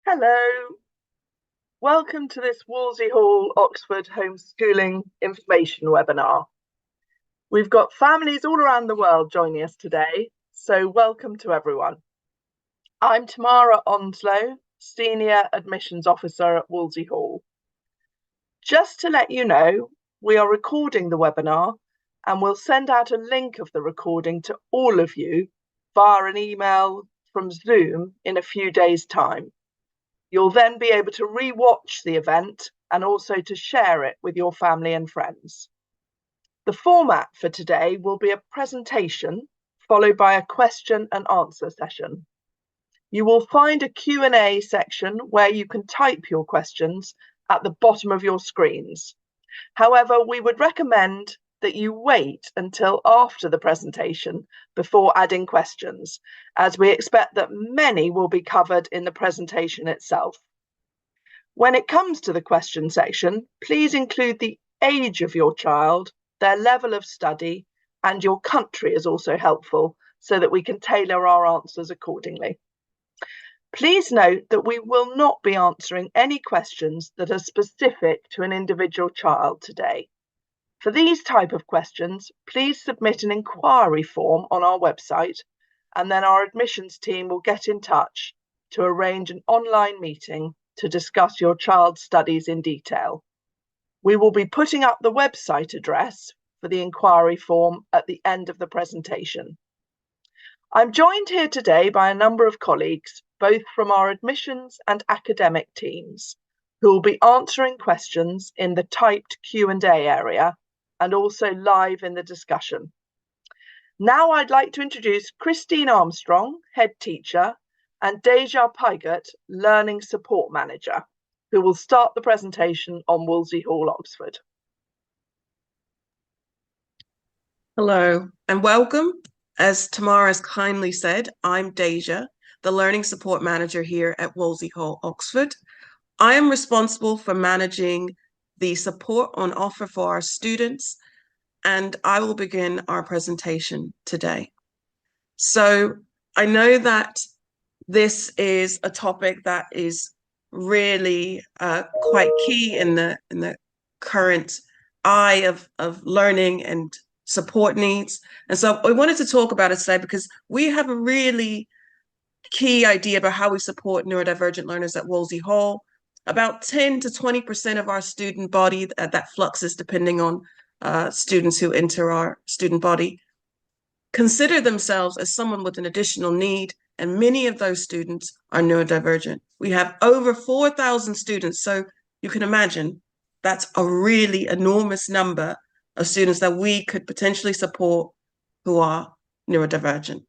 Hello, welcome to this Wolsey Hall Oxford Homeschooling Information webinar. We've got families all around the world joining us today, so welcome to everyone. I'm Tamara Onslow, Senior Admissions Officer at Wolsey Hall. Just to let you know, we are recording the webinar and we'll send out a link of the recording to all of you via an email from Zoom in a few days' time. You'll then be able to re-watch the event and also to share it with your family and friends. The format for today will be a presentation followed by a question and answer session. You will find a Q&A section where you can type your questions at the bottom of your screens. However, we would recommend that you wait until after the presentation before adding questions, as we expect that many will be covered in the presentation itself. When it comes to the question section, please include the age of your child, their level of study, and your country is also helpful so that we can tailor our answers accordingly. Please note that we will not be answering any questions that are specific to an individual child today. For these type of questions, please submit an inquiry form on our website, and then our admissions team will get in touch to arrange an online meeting to discuss your child's studies in detail. We will be putting up the website address for the inquiry form at the end of the presentation. I'm joined here today by a number of colleagues, both from our admissions and academic teams, who will be answering questions in the typed Q&A area and also live in the discussion. Now I'd like to introduce Christine Armstrong, Head Teacher, and Deja Pygott, Learning Support Manager, who will start the presentation on Wolsey Hall, Oxford. Hello and welcome. As Tamara has kindly said, I'm Deja, the Learning Support Manager here at Wolsey Hall, Oxford. I am responsible for managing the support on offer for our students, and I will begin our presentation today. So I know that this is a topic that is really quite key in the current eye of learning and support needs. And so I wanted to talk about it today because we have a really key idea about how we support neurodivergent learners at Wolsey Hall. About 10 to 20% of our student body, that fluxes depending on students who enter our student body, consider themselves as someone with an additional need, and many of those students are neurodivergent. We have over 4,000 students, so you can imagine that's a really enormous number of students that we could potentially support who are neurodivergent.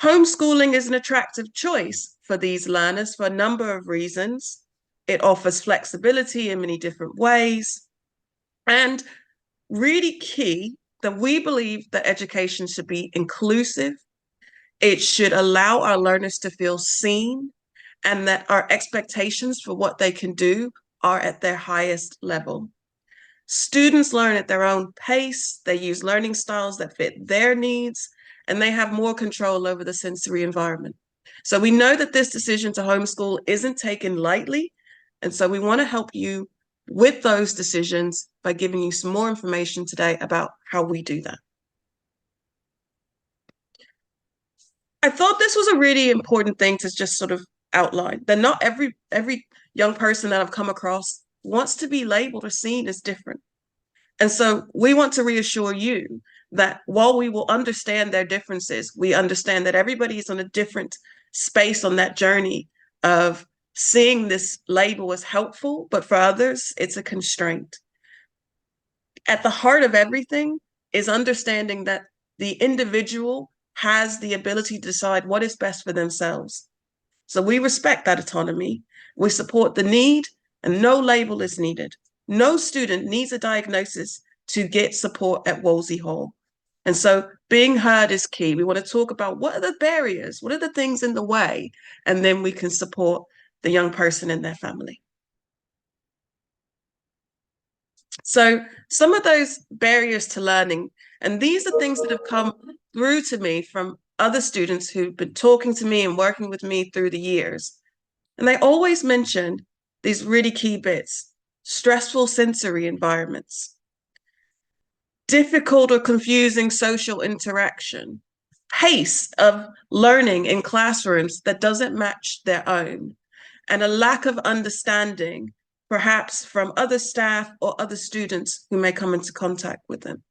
Homeschooling is an attractive choice for these learners for a number of reasons. It offers flexibility in many different ways. And really key that we believe that education should be inclusive. It should allow our learners to feel seen, and that our expectations for what they can do are at their highest level. Students learn at their own pace. They use learning styles that fit their needs, and they have more control over the sensory environment. So we know that this decision to homeschool isn't taken lightly. And so we want to help you with those decisions by giving you some more information today about how we do that. I thought this was a really important thing to just sort of outline, that not every young person that I've come across wants to be labeled or seen as different. And so we want to reassure you that while we will understand their differences, we understand that everybody is on a different space on that journey of seeing this label as helpful, but for others, it's a constraint. At the heart of everything is understanding that the individual has the ability to decide what is best for themselves. So we respect that autonomy. We support the need, and no label is needed. No student needs a diagnosis to get support at Wolsey Hall. And so being heard is key. We want to talk about what are the barriers, what are the things in the way, and then we can support the young person and their family. So some of those barriers to learning, and these are things that have come through to me from other students who've been talking to me and working with me through the years. And they always mention these really key bits: stressful sensory environments, difficult or confusing social interaction, pace of learning in classrooms that doesn't match their own, and a lack of understanding, perhaps from other staff or other students who may come into contact with them.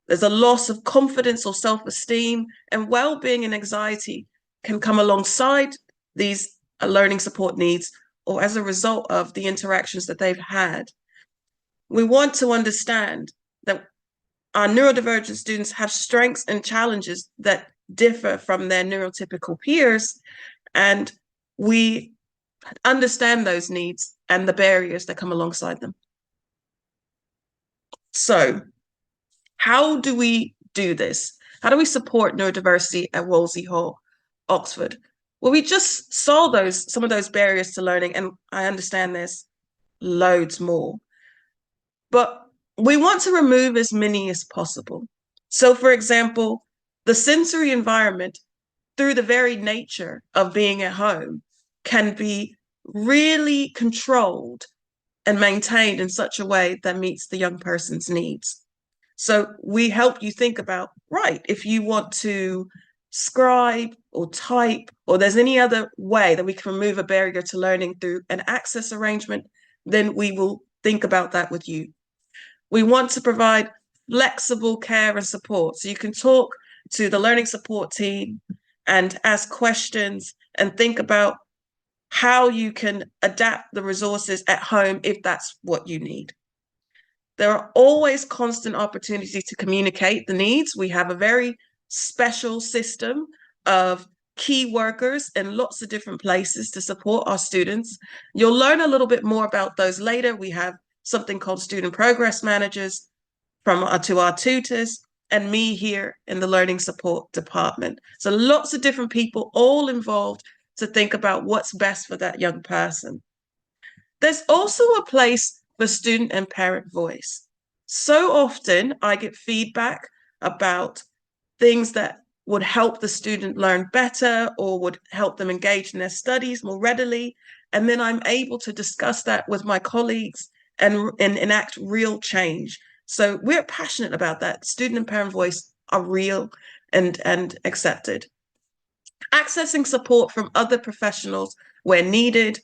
There's a loss of confidence or self-esteem, and well-being and anxiety can come alongside these learning support needs or as a result of the interactions that they've had. We want to understand that our neurodivergent students have strengths and challenges that differ from their neurotypical peers, and we understand those needs and the barriers that come alongside them. So, how do we do this? How do we support neurodiversity at Wolsey Hall, Oxford? Well, we just saw some of those barriers to learning, and I understand there's loads more. But we want to remove as many as possible. So, for example, the sensory environment, through the very nature of being at home, can be really controlled and maintained in such a way that meets the young person's needs. So we help you think about, right, if you want to scribe or type, or there's any other way that we can remove a barrier to learning through an access arrangement, then we will think about that with you. We want to provide flexible care and support. So you can talk to the learning support team and ask questions and think about how you can adapt the resources at home if that's what you need. There are always constant opportunities to communicate the needs. We have a very special system of key workers in lots of different places to support our students. You'll learn a little bit more about those later. We have something called student progress managers to our tutors, and me here in the learning support department. So lots of different people all involved to think about what's best for that young person. There's also a place for student and parent voice. So often I get feedback about things that would help the student learn better or would help them engage in their studies more readily. And then I'm able to discuss that with my colleagues and enact real change. So we're passionate about that. Student and parent voice are real and accepted. Accessing support from other professionals where needed.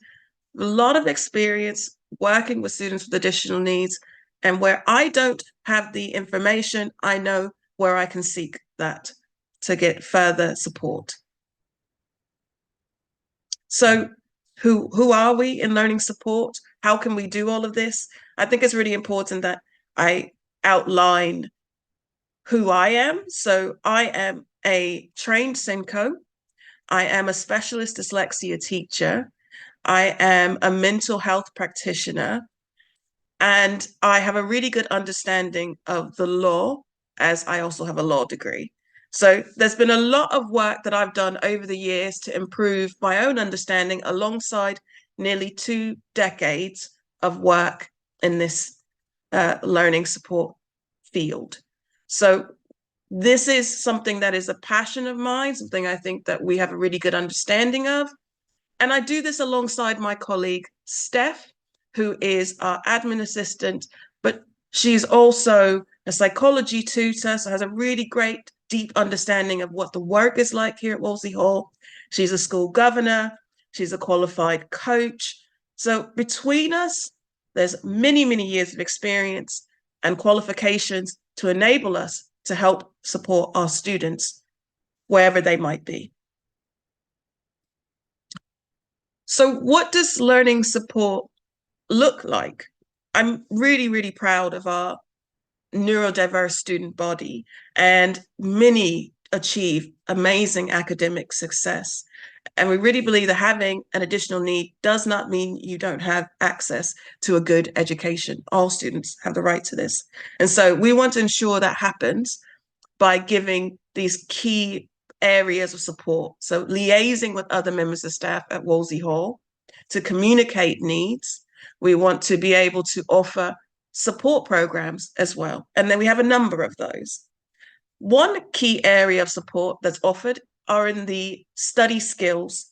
A lot of experience working with students with additional needs, and where I don't have the information, I know where I can seek that to get further support. So who are we in learning support? How can we do all of this? I think it's really important that I outline who I am. So I am a trained SENCO. I am a specialist dyslexia teacher. I am a mental health practitioner, and I have a really good understanding of the law, as I also have a law degree. So there's been a lot of work that I've done over the years to improve my own understanding alongside nearly 2 decades of work in this learning support field. So this is something that is a passion of mine, something I think that we have a really good understanding of. And I do this alongside my colleague, Steph, who is our admin assistant, but she's also a psychology tutor, so has a really great, deep understanding of what the work is like here at Wolsey Hall. She's a school governor. She's a qualified coach. So between us, there's many, many years of experience and qualifications to enable us to help support our students wherever they might be. So what does learning support look like? I'm really, really proud of our neurodiverse student body, and many achieve amazing academic success. And we really believe that having an additional need does not mean you don't have access to a good education. All students have the right to this. And so we want to ensure that happens by giving these key areas of support. So liaising with other members of staff at Wolsey Hall to communicate needs. We want to be able to offer support programs as well. And then we have a number of those. One key area of support that's offered are in the study skills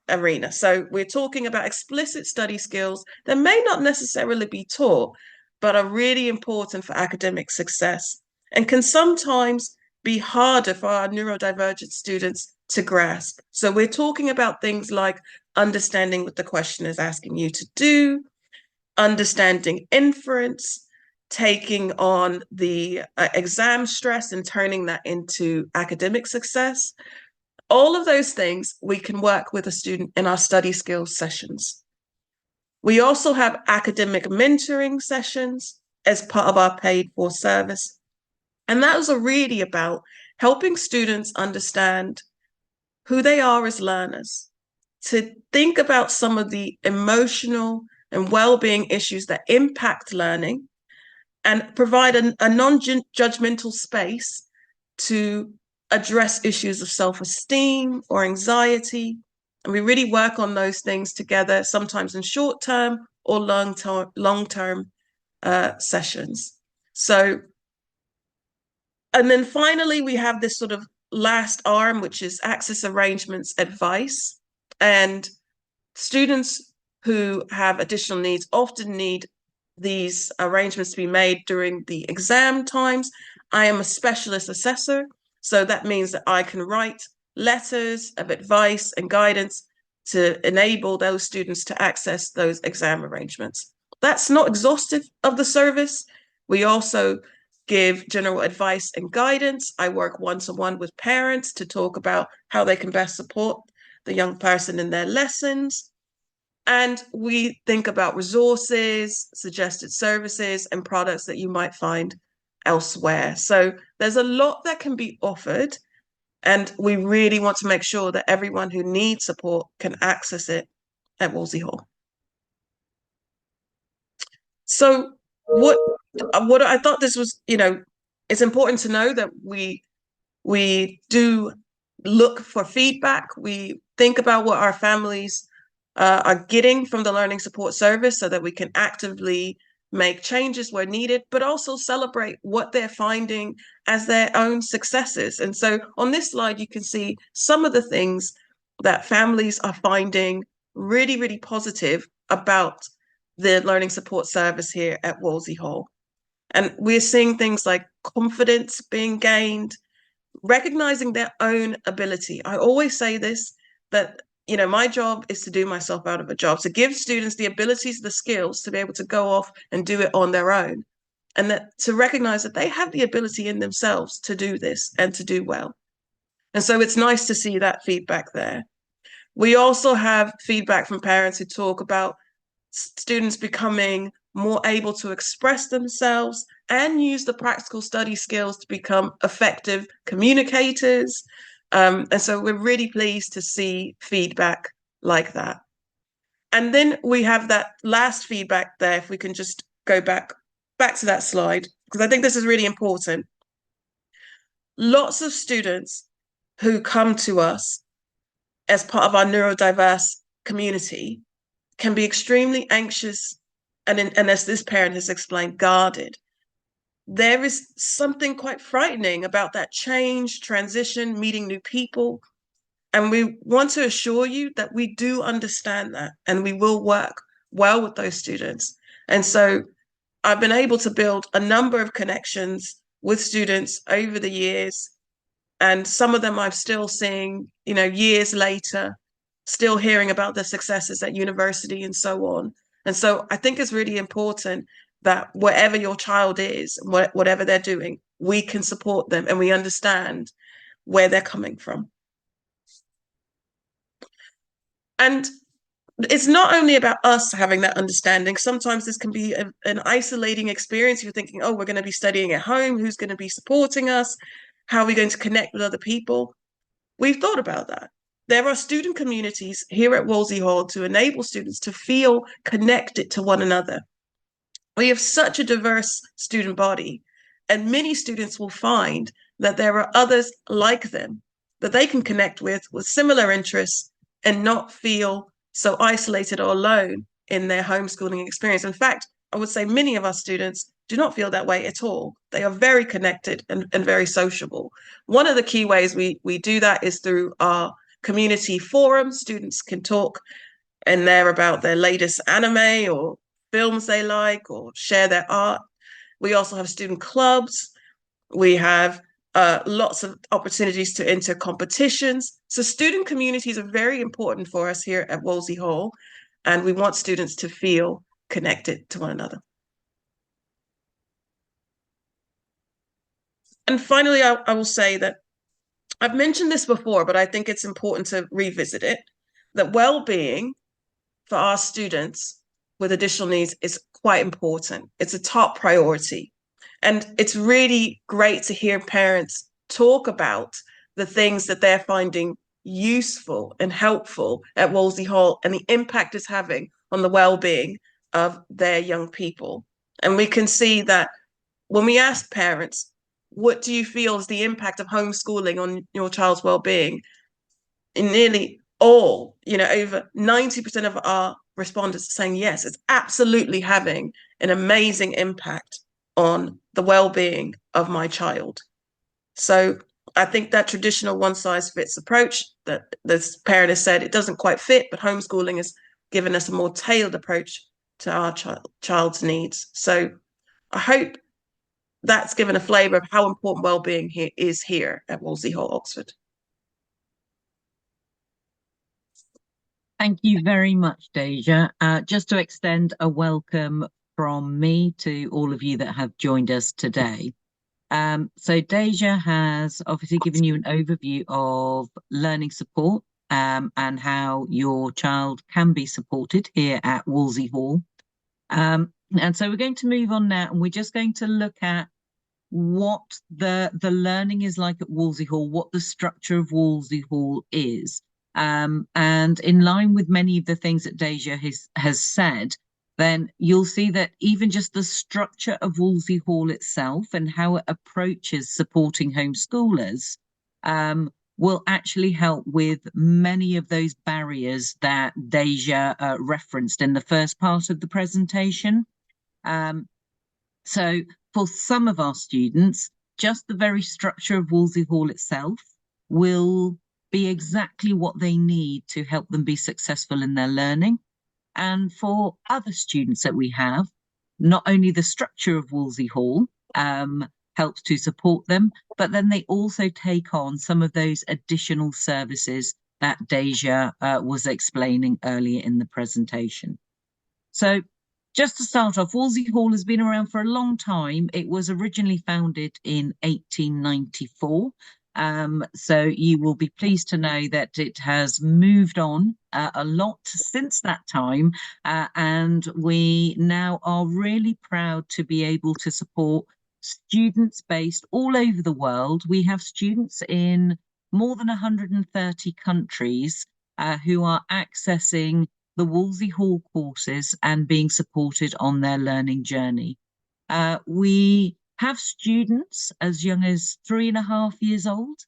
arena. So we're talking about explicit study skills that may not necessarily be taught, but are really important for academic success and can sometimes be harder for our neurodivergent students to grasp. So we're talking about things like understanding what the question is asking you to do, understanding inference, taking on the exam stress and turning that into academic success. All of those things we can work with a student in our study skills sessions. We also have academic mentoring sessions as part of our paid for service. And those are really about helping students understand who they are as learners, to think about some of the emotional and well-being issues that impact learning, and provide a non-judgmental space to address issues of self-esteem or anxiety. And we really work on those things together, sometimes in short-term or long-term sessions. So, and then finally, we have this sort of last arm, which is access arrangements advice. And students who have additional needs often need these arrangements to be made during the exam times. I am a specialist assessor, so that means that I can write letters of advice and guidance to enable those students to access those exam arrangements. That's not exhaustive of the service. We also give general advice and guidance. I work one-to-one with parents to talk about how they can best support the young person in their lessons. And we think about resources, suggested services, and products that you might find elsewhere. So there's a lot that can be offered, and we really want to make sure that everyone who needs support can access it at Wolsey Hall. So what I thought this was, it's important to know that we do look for feedback. We think about what our families are getting from the Learning Support Service so that we can actively make changes where needed, but also celebrate what they're finding as their own successes. And so on this slide, you can see some of the things that families are finding really, really positive about the Learning Support Service here at Wolsey Hall. And we're seeing things like confidence being gained, recognizing their own ability. I always say this, that my job is to do myself out of a job, to give students the abilities, the skills to be able to go off and do it on their own, and that to recognize that they have the ability in themselves to do this and to do well. And so it's nice to see that feedback there. We also have feedback from parents who talk about students becoming more able to express themselves and use the practical study skills to become effective communicators. And so we're really pleased to see feedback like that. And then we have that last feedback there, if we can just go back to that slide, because I think this is really important. Lots of students who come to us as part of our neurodiverse community can be extremely anxious and as this parent has explained, guarded. There is something quite frightening about that change, transition, meeting new people. And we want to assure you that we do understand that and we will work well with those students. And so I've been able to build a number of connections with students over the years. And some of them I'm still seeing, years later, still hearing about their successes at university and so on. And so I think it's really important that wherever your child is, whatever they're doing, we can support them and we understand where they're coming from. And it's not only about us having that understanding. Sometimes this can be an isolating experience. You're thinking, oh, we're going to be studying at home. Who's going to be supporting us? How are we going to connect with other people? We've thought about that. There are student communities here at Wolsey Hall to enable students to feel connected to one another. We have such a diverse student body, and many students will find that there are others like them that they can connect with similar interests and not feel so isolated or alone in their homeschooling experience. In fact, I would say many of our students do not feel that way at all. They are very connected and very sociable. One of the key ways we do that is through our community forum. Students can talk in there about their latest anime or films they like or share their art. We also have student clubs. We have lots of opportunities to enter competitions. So student communities are very important for us here at Wolsey Hall, and we want students to feel connected to one another. And finally, I will say that I've mentioned this before, but I think it's important to revisit it, that well-being for our students with additional needs is quite important. It's a top priority. And it's really great to hear parents talk about the things that they're finding useful and helpful at Wolsey Hall and the impact it's having on the well-being of their young people. And we can see that when we ask parents, what do you feel is the impact of homeschooling on your child's well-being? In nearly all, over 90% of our respondents are saying, yes, it's absolutely having an amazing impact on the well-being of my child. So I think that traditional one-size-fits approach that this parent has said, it doesn't quite fit, but homeschooling has given us a more tailored approach to our child's needs. So I hope that's given a flavour of how important well-being is here at Wolsey Hall, Oxford. Thank you very much, Deja. Just to extend a welcome from me to all of you that have joined us today. So Deja has obviously given you an overview of learning support and how your child can be supported here at Wolsey Hall. And so we're going to move on now, and we're just going to look at what the learning is like at Wolsey Hall, what the structure of Wolsey Hall is. And in line with many of the things that Deja has said, then you'll see that even just the structure of Wolsey Hall itself and how it approaches supporting homeschoolers will actually help with many of those barriers that Deja referenced in the first part of the presentation. So for some of our students, just the very structure of Wolsey Hall itself will be exactly what they need to help them be successful in their learning. And for other students that we have, not only the structure of Wolsey Hall helps to support them, but then they also take on some of those additional services that Deja was explaining earlier in the presentation. So just to start off, Wolsey Hall has been around for a long time. It was originally founded in 1894. So you will be pleased to know that it has moved on a lot since that time. And we now are really proud to be able to support students based all over the world. We have students in more than 130 countries who are accessing the Wolsey Hall courses and being supported on their learning journey. We have students as young as 3.5 years old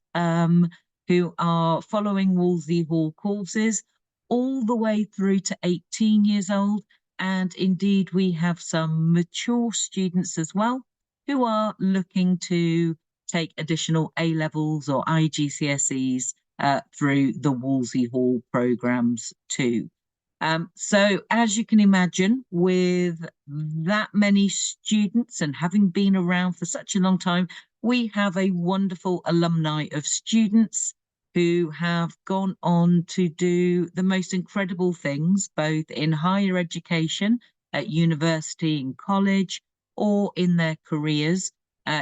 who are following Wolsey Hall courses all the way through to 18 years old. And indeed, we have some mature students as well who are looking to take additional A-levels or IGCSEs through the Wolsey Hall programs too. So as you can imagine, with that many students and having been around for such a long time, we have a wonderful alumni of students who have gone on to do the most incredible things, both in higher education, at university and college, or in their careers.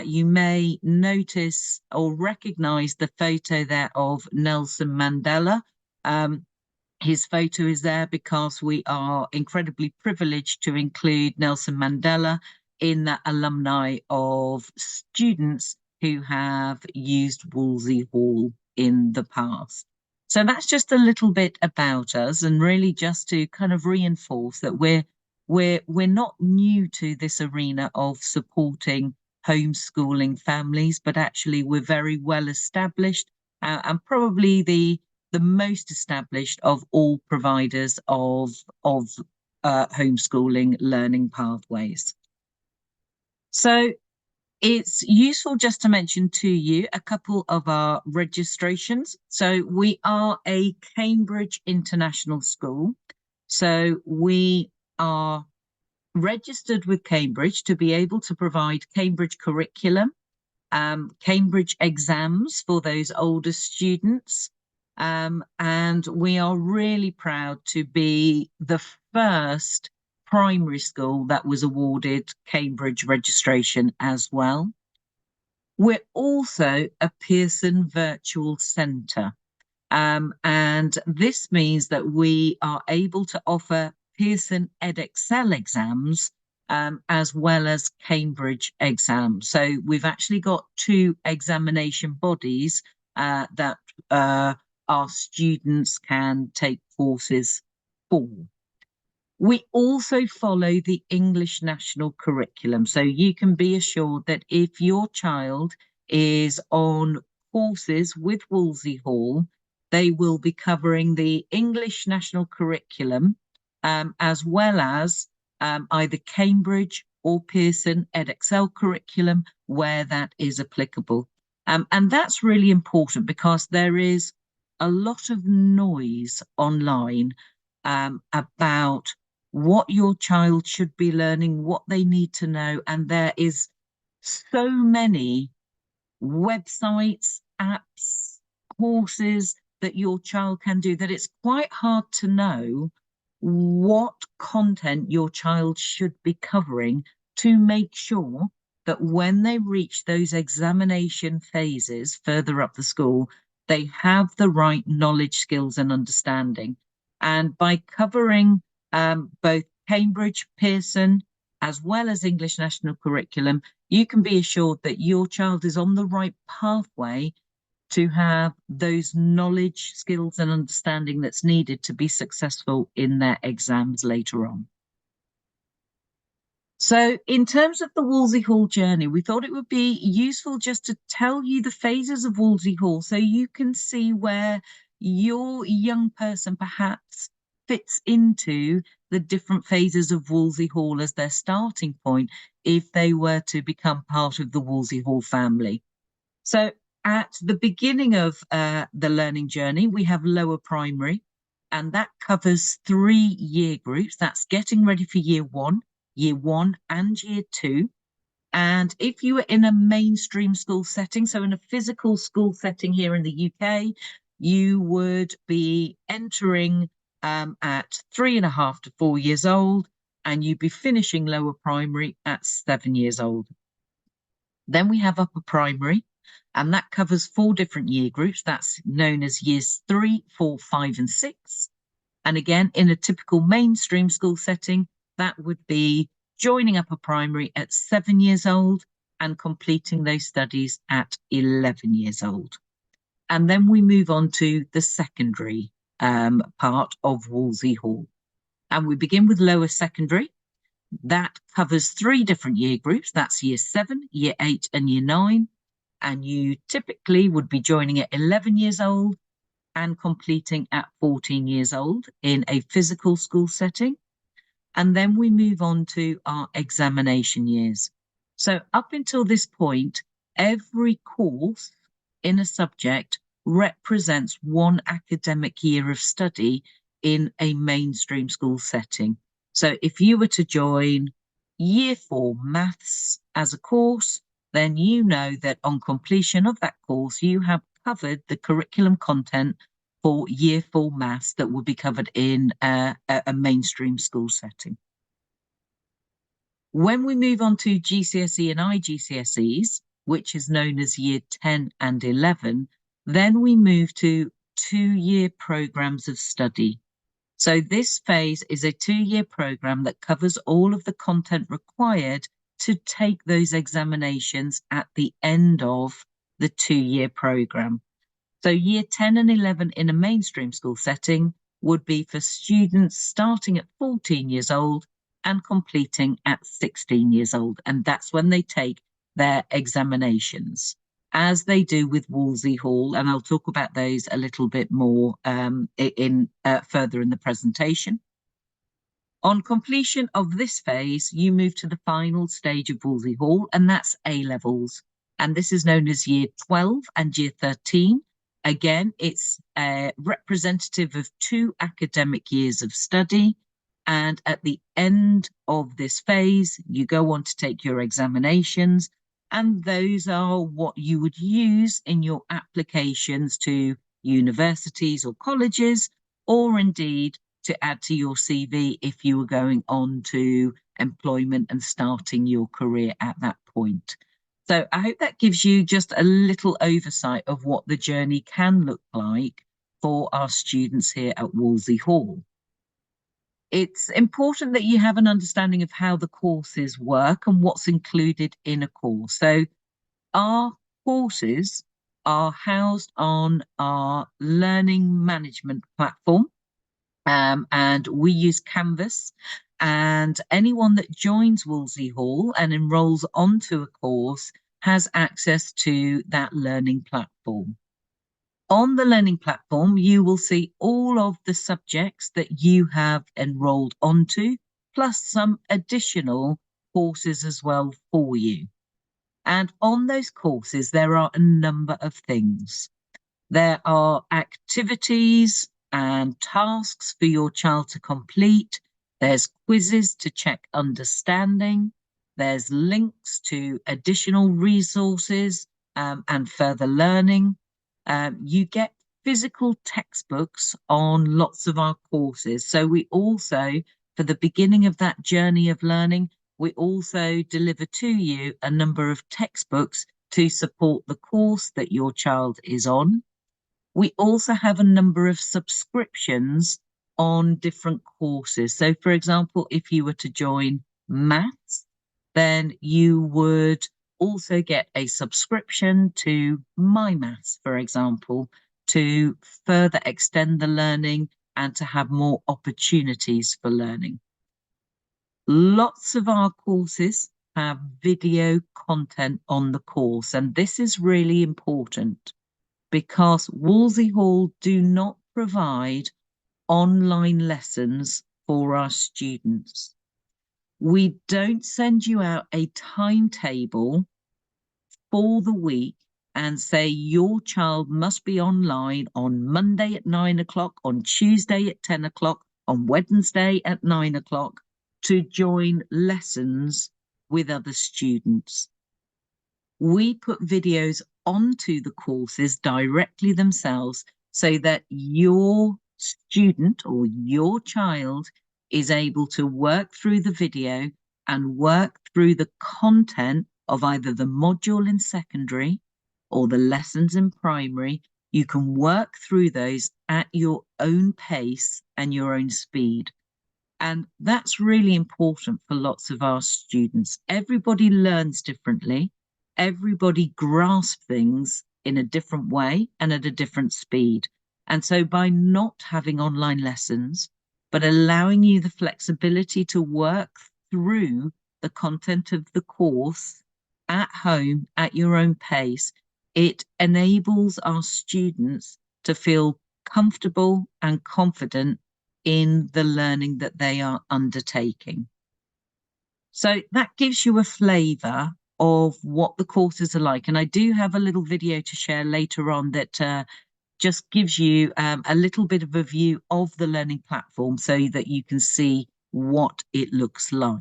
You may notice or recognize the photo there of Nelson Mandela. His photo is there because we are incredibly privileged to include Nelson Mandela in that alumni of students who have used Wolsey Hall in the past. So that's just a little bit about us, and really just to kind of reinforce that we're not new to this arena of supporting homeschooling families, but actually we're very well established and probably the most established of all providers of homeschooling learning pathways. So it's useful just to mention to you a couple of our registrations. So we are a Cambridge International School. So we are registered with Cambridge to be able to provide Cambridge curriculum, Cambridge exams for those older students. And we are really proud to be the first primary school that was awarded Cambridge registration as well. We're also a Pearson Virtual Centre. And this means that we are able to offer Pearson EdExcel exams as well as Cambridge exams. So we've actually got two examination bodies that our students can take courses for. We also follow the English National Curriculum. So you can be assured that if your child is on courses with Wolsey Hall, they will be covering the English National Curriculum as well as either Cambridge or Pearson EdExcel curriculum where that is applicable. And that's really important because there is a lot of noise online about what your child should be learning, what they need to know. And there is so many websites, apps, courses that your child can do that it's quite hard to know what content your child should be covering to make sure that when they reach those examination phases further up the school, they have the right knowledge, skills and understanding. And by covering both Cambridge, Pearson, as well as English National Curriculum, you can be assured that your child is on the right pathway to have those knowledge, skills and understanding that's needed to be successful in their exams later on. So in terms of the Wolsey Hall journey, we thought it would be useful just to tell you the phases of Wolsey Hall so you can see where your young person perhaps fits into the different phases of Wolsey Hall as their starting point if they were to become part of the Wolsey Hall family. So at the beginning of the learning journey, we have lower primary, and that covers 3 year groups. That's getting ready for year one and year 2. And if you were in a mainstream school setting, so in a physical school setting here in the UK, you would be entering at 3.5 to 4 years old, and you'd be finishing lower primary at 7 years old. Then we have upper primary, and that covers 4 different year groups. That's known as years 3, 4, 5, and 6. And again, in a typical mainstream school setting, that would be joining upper primary at 7 years old and completing those studies at 11 years old. And then we move on to the secondary part of Wolsey Hall. And we begin with lower secondary. That covers 3 different year groups. That's year 7, year 8, and year 9. And you typically would be joining at 11 years old and completing at 14 years old in a physical school setting. And then we move on to our examination years. So up until this point, every course in a subject represents 1 academic year of study in a mainstream school setting. So if you were to join year 4 maths as a course, then you know that on completion of that course, you have covered the curriculum content for year 4 maths that will be covered in a mainstream school setting. When we move on to GCSE and IGCSEs, which is known as year 10 and 11, then we move to 2-year programs of study. So this phase is a 2-year program that covers all of the content required to take those examinations at the end of the 2-year program. So year 10 and 11 in a mainstream school setting would be for students starting at 14 years old and completing at 16 years old. And that's when they take their examinations, as they do with Wolsey Hall. And I'll talk about those a little bit more further in the presentation. On completion of this phase, you move to the final stage of Wolsey Hall, and that's A-levels. And this is known as year 12 and year 13. Again, it's representative of 2 academic years of study. And at the end of this phase, you go on to take your examinations. And those are what you would use in your applications to universities or colleges, or indeed to add to your CV if you were going on to employment and starting your career at that point. So I hope that gives you just a little oversight of what the journey can look like for our students here at Wolsey Hall. It's important that you have an understanding of how the courses work and what's included in a course. So our courses are housed on our learning management platform. And we use Canvas, and anyone that joins Wolsey Hall and enrolls onto a course has access to that learning platform. On the learning platform, you will see all of the subjects that you have enrolled onto, plus some additional courses as well for you. And on those courses, there are a number of things. There are activities and tasks for your child to complete. There's quizzes to check understanding. There's links to additional resources and further learning. You get physical textbooks on lots of our courses. So we also, for the beginning of that journey of learning, we also deliver to you a number of textbooks to support the course that your child is on. We also have a number of subscriptions on different courses. So, for example, if you were to join maths, then you would also get a subscription to My Maths, for example, to further extend the learning and to have more opportunities for learning. Lots of our courses have video content on the course, and this is really important, because Wolsey Hall do not provide online lessons for our students. We don't send you out a timetable for the week and say your child must be online on Monday at 9 o'clock, on Tuesday at 10 o'clock, on Wednesday at 9 o'clock to join lessons with other students. We put videos onto the courses directly themselves so that your student or your child is able to work through the video and work through the content of either the module in secondary or the lessons in primary. You can work through those at your own pace and your own speed. And that's really important for lots of our students. Everybody learns differently. Everybody grasps things in a different way and at a different speed. And so by not having online lessons, but allowing you the flexibility to work through the content of the course at home at your own pace, it enables our students to feel comfortable and confident in the learning that they are undertaking. So that gives you a flavour of what the courses are like. And I do have a little video to share later on that just gives you a little bit of a view of the learning platform so that you can see what it looks like.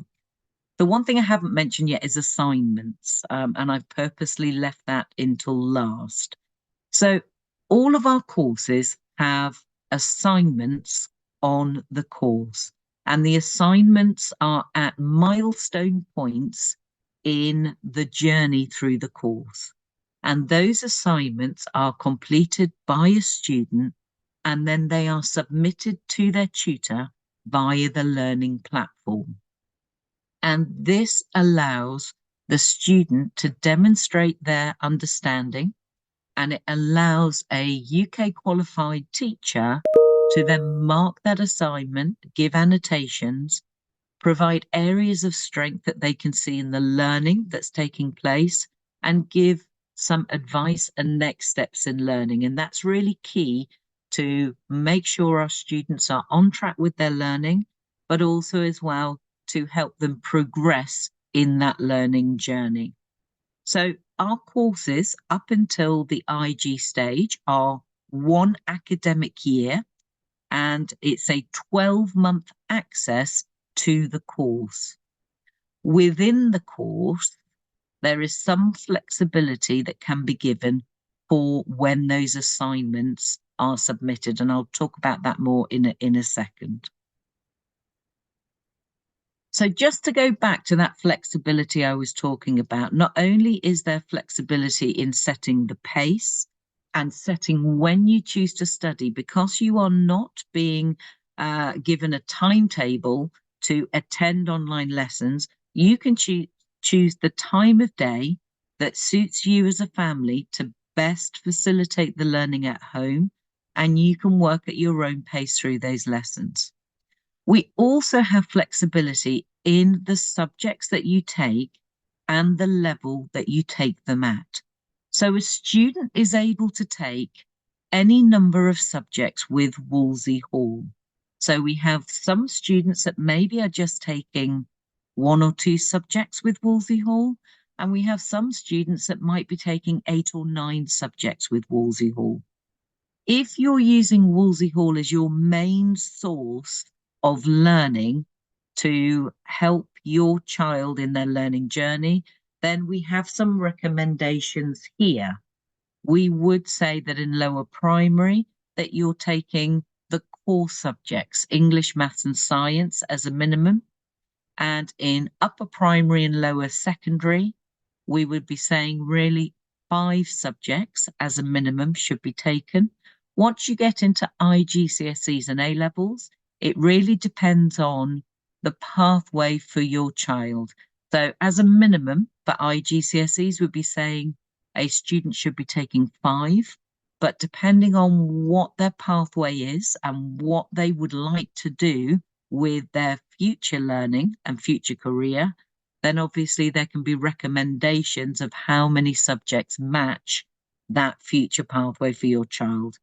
The one thing I haven't mentioned yet is assignments, and I've purposely left that until last. So all of our courses have assignments on the course, and the assignments are at milestone points in the journey through the course. And those assignments are completed by a student, and then they are submitted to their tutor via the learning platform. And this allows the student to demonstrate their understanding, and it allows a UK qualified teacher to then mark that assignment, give annotations, provide areas of strength that they can see in the learning that's taking place, and give some advice and next steps in learning. And that's really key to make sure our students are on track with their learning but also as well to help them progress in that learning journey. So our courses up until the IG stage are 1 academic year, and it's a 12-month access to the course. Within the course, there is some flexibility that can be given for when those assignments are submitted, and I'll talk about that more in a second. So just to go back to that flexibility I was talking about, not only is there flexibility in setting the pace and setting when you choose to study, because you are not being given a timetable to attend online lessons, you can choose the time of day that suits you as a family to best facilitate the learning at home, and you can work at your own pace through those lessons. We also have flexibility in the subjects that you take and the level that you take them at. So a student is able to take any number of subjects with Wolsey Hall. So we have some students that maybe are just taking 1 or 2 subjects with Wolsey Hall, and we have some students that might be taking 8 or 9 subjects with Wolsey Hall. If you're using Wolsey Hall as your main source of learning to help your child in their learning journey, then we have some recommendations here. We would say that in lower primary, that you're taking the core subjects, English, maths and science as a minimum. And in upper primary and lower secondary, we would be saying really 5 subjects as a minimum should be taken. Once you get into IGCSEs and A-levels, it really depends on the pathway for your child. So as a minimum for IGCSEs, we'd be saying a student should be taking 5, but depending on what their pathway is and what they would like to do with their future learning and future career, then obviously there can be recommendations of how many subjects match that future pathway for your child.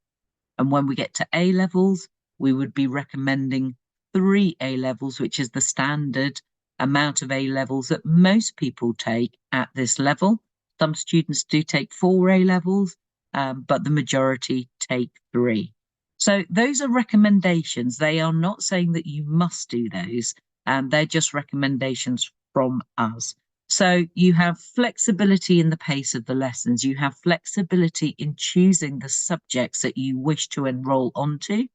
And when we get to A-levels, we would be recommending 3 A-levels, which is the standard amount of A-levels that most people take at this level. Some students do take 4 A-levels, but the majority take 3. So those are recommendations. They are not saying that you must do those. They're just recommendations from us. So you have flexibility in the pace of the lessons. You have flexibility in choosing the subjects that you wish to enroll onto.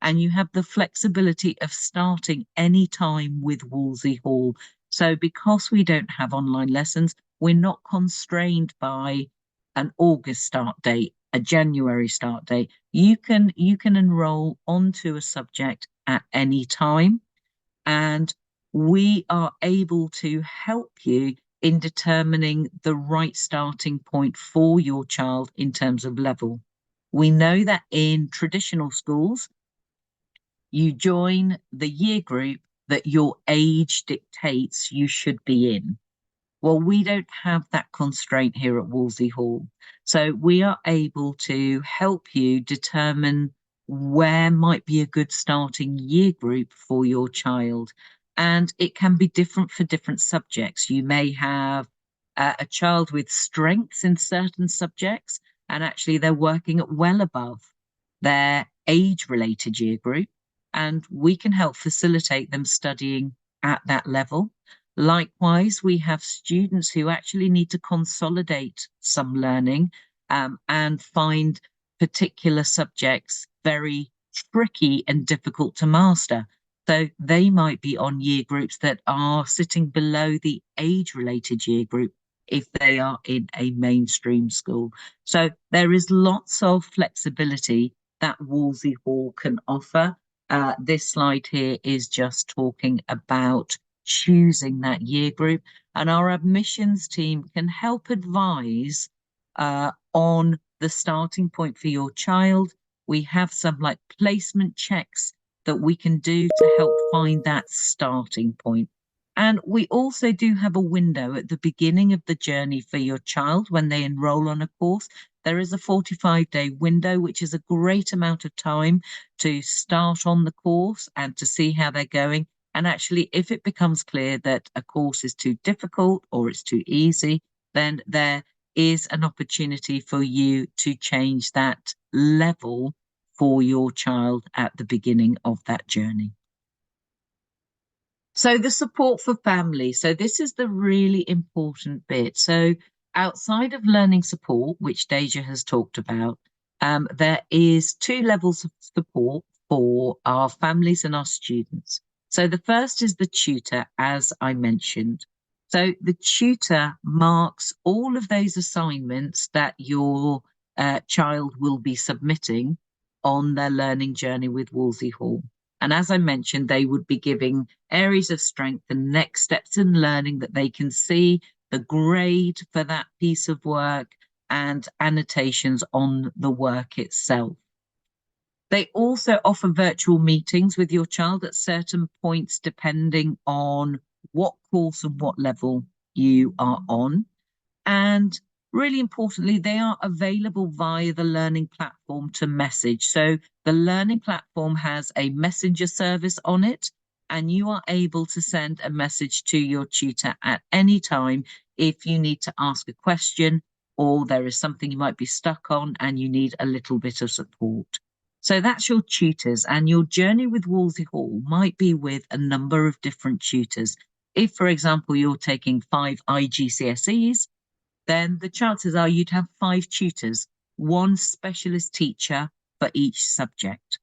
And you have the flexibility of starting any time with Wolsey Hall. So because we don't have online lessons, we're not constrained by an August start date, a January start date. You can enroll onto a subject at any time, and we are able to help you in determining the right starting point for your child in terms of level. We know that in traditional schools, you join the year group that your age dictates you should be in. Well, we don't have that constraint here at Wolsey Hall. So we are able to help you determine where might be a good starting year group for your child. And it can be different for different subjects. You may have a child with strengths in certain subjects, and actually they're working at well above their age-related year group, and we can help facilitate them studying at that level. Likewise, we have students who actually need to consolidate some learning and find particular subjects very tricky and difficult to master. So they might be on year groups that are sitting below the age-related year group if they are in a mainstream school. So there is lots of flexibility that Wolsey Hall can offer. This slide here is just talking about choosing that year group, and our admissions team can help advise on the starting point for your child. We have some like placement checks that we can do to help find that starting point. And we also do have a window at the beginning of the journey for your child when they enroll on a course. There is a 45-day window, which is a great amount of time to start on the course and to see how they're going. And actually, if it becomes clear that a course is too difficult or it's too easy, then there is an opportunity for you to change that level for your child at the beginning of that journey. So the support for family. So this is the really important bit. So outside of learning support, which Deja has talked about, there is 2 levels of support for our families and our students. So the first is the tutor, as I mentioned. So the tutor marks all of those assignments that your child will be submitting on their learning journey with Wolsey Hall. And as I mentioned, they would be giving areas of strength and next steps in learning that they can see, the grade for that piece of work, and annotations on the work itself. They also offer virtual meetings with your child at certain points, depending on what course and what level you are on. And really importantly, they are available via the learning platform to message. So the learning platform has a messenger service on it, and you are able to send a message to your tutor at any time if you need to ask a question or there is something you might be stuck on and you need a little bit of support. So that's your tutors, and your journey with Wolsey Hall might be with a number of different tutors. If, for example, you're taking 5 IGCSEs, then the chances are you'd have 5 tutors, 1 specialist teacher for each subject.